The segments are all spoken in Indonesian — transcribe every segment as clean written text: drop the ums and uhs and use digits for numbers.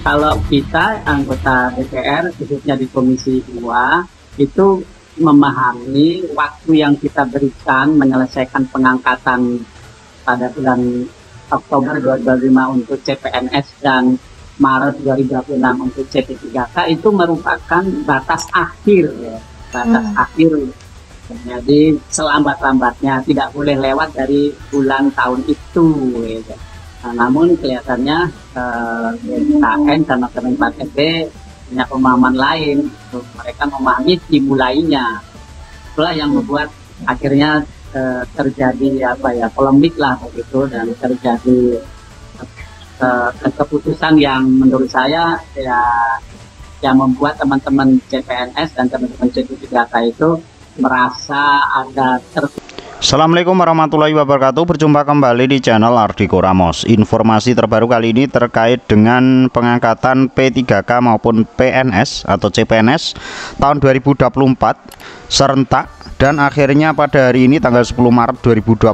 Kalau kita anggota DPR, khususnya di Komisi 2, itu memahami waktu yang kita berikan menyelesaikan pengangkatan pada bulan Oktober 2025 untuk CPNS dan Maret 2026 untuk CP3K itu merupakan batas akhir, ya. Batas akhir. Jadi selambat-lambatnya tidak boleh lewat dari bulan tahun itu, ya. Nah, namun kelihatannya BKN sama Kemenpan RB punya pemahaman lain. Mereka memahami dimulainya. Itulah yang membuat akhirnya terjadi polemik lah begitu, dan terjadi keputusan yang menurut saya yang membuat teman-teman CPNS dan teman-teman CP3K itu merasa ada Assalamualaikum warahmatullahi wabarakatuh. Berjumpa kembali di channel Ardhiko Ramos. Informasi terbaru kali ini terkait dengan pengangkatan P3K maupun PNS atau CPNS tahun 2024 serentak, dan akhirnya pada hari ini tanggal 10 Maret 2025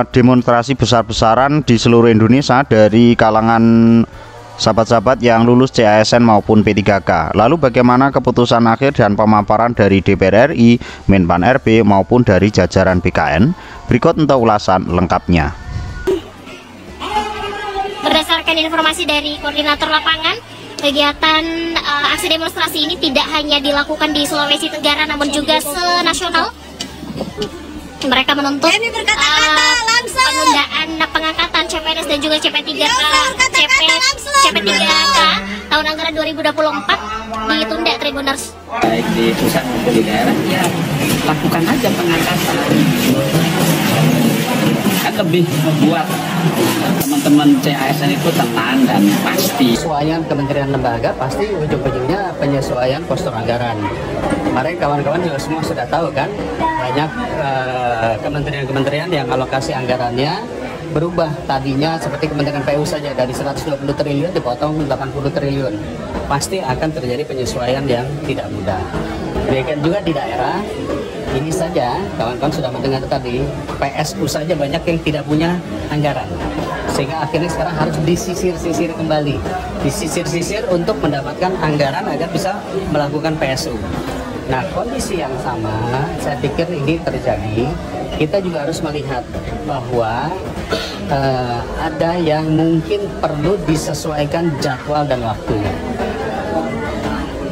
demonstrasi besar-besaran di seluruh Indonesia dari kalangan sahabat-sahabat yang lulus CASN maupun P3K. Lalu bagaimana keputusan akhir dan pemaparan dari DPR RI, Menpan RB maupun dari jajaran BKN? Berikut untuk ulasan lengkapnya. Berdasarkan informasi dari koordinator lapangan, kegiatan aksi demonstrasi ini tidak hanya dilakukan di Sulawesi Tenggara namun juga senasional. Mereka menuntut penundaan pengangkatan CPNS dan juga CP3K tahun anggaran 2024 ditunda, Tribuners. Baik di pusat maupun di daerah, ya lakukan aja pengangkatan. Kan lebih membuat teman-teman CASN itu tenang dan pasti. Penyesuaian kementerian lembaga pasti ujung-ujungnya penyesuaian postur anggaran. Kemarin kawan-kawan juga semua sudah tahu kan, banyak kementerian-kementerian yang alokasi anggarannya berubah. Tadinya seperti Kementerian PU saja dari 120 triliun dipotong 80 triliun. Pasti akan terjadi penyesuaian yang tidak mudah. Demikian juga di daerah. Ini saja kawan-kawan sudah mendengar tadi, PSU saja banyak yang tidak punya anggaran, sehingga akhirnya sekarang harus disisir-sisir kembali, disisir-sisir untuk mendapatkan anggaran agar bisa melakukan PSU. Nah, kondisi yang sama saya pikir ini terjadi. Kita juga harus melihat bahwa ada yang mungkin perlu disesuaikan jadwal dan waktunya.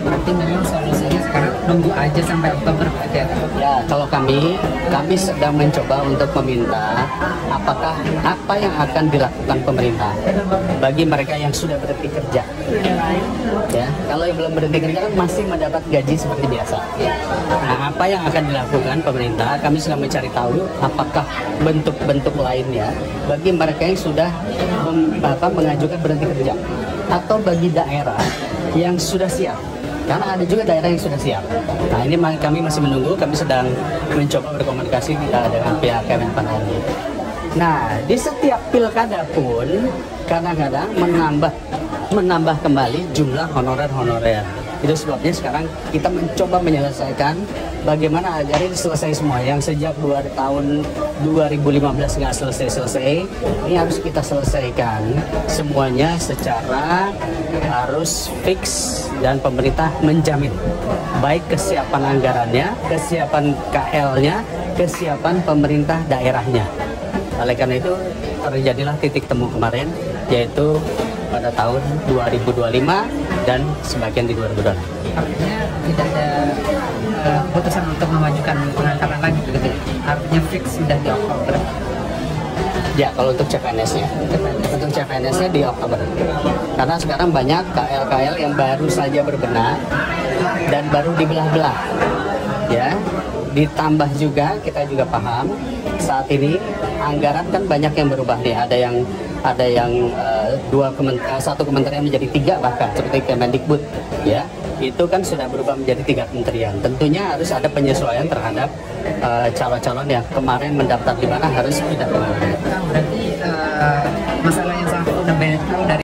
Berarti memang solusinya sekarang nunggu aja sampai Oktober aja. Ya, kalau kami sedang mencoba untuk meminta apakah apa yang akan dilakukan pemerintah bagi mereka yang sudah berhenti kerja. Ya, kalau yang belum berhenti kerja kan masih mendapat gaji seperti biasa. Nah, apa yang akan dilakukan pemerintah? Kami sedang mencari tahu apakah bentuk-bentuk lainnya bagi mereka yang sudah mengajukan berhenti kerja, atau bagi daerah yang sudah siap. Karena ada juga daerah yang sudah siap. Nah, ini kami masih menunggu, kami sedang mencoba berkomunikasi dengan pihak Kemenpan RB. Nah, di setiap pilkada pun kadang-kadang menambah kembali jumlah honorer-honorer. Itu sebabnya sekarang kita mencoba menyelesaikan bagaimana agar ini selesai semua. Yang sejak tahun 2015 nggak selesai, ini harus kita selesaikan semuanya secara harus fix, dan pemerintah menjamin baik kesiapan anggarannya, kesiapan KL-nya, kesiapan pemerintah daerahnya. Oleh karena itu terjadilah titik temu kemarin, yaitu pada tahun 2025 dan sebagian di 2026. Artinya tidak ada keputusan untuk memajukan pengangkatan lagi begitu. Artinya fix sudah di Oktober. Ya, kalau untuk CPNS-nya, di Oktober. Karena sekarang banyak KL-KL yang baru saja berbenah dan baru dibelah-belah. Ya, ditambah juga kita juga paham saat ini anggaran kan banyak yang berubah nih. Ada yang satu kementerian menjadi 3 bahkan seperti Kemendikbud, ya. Itu kan sudah berubah menjadi 3 kementerian. Tentunya harus ada penyesuaian terhadap calon-calon yang kemarin mendaftar di mana harus pindah kemana. Berarti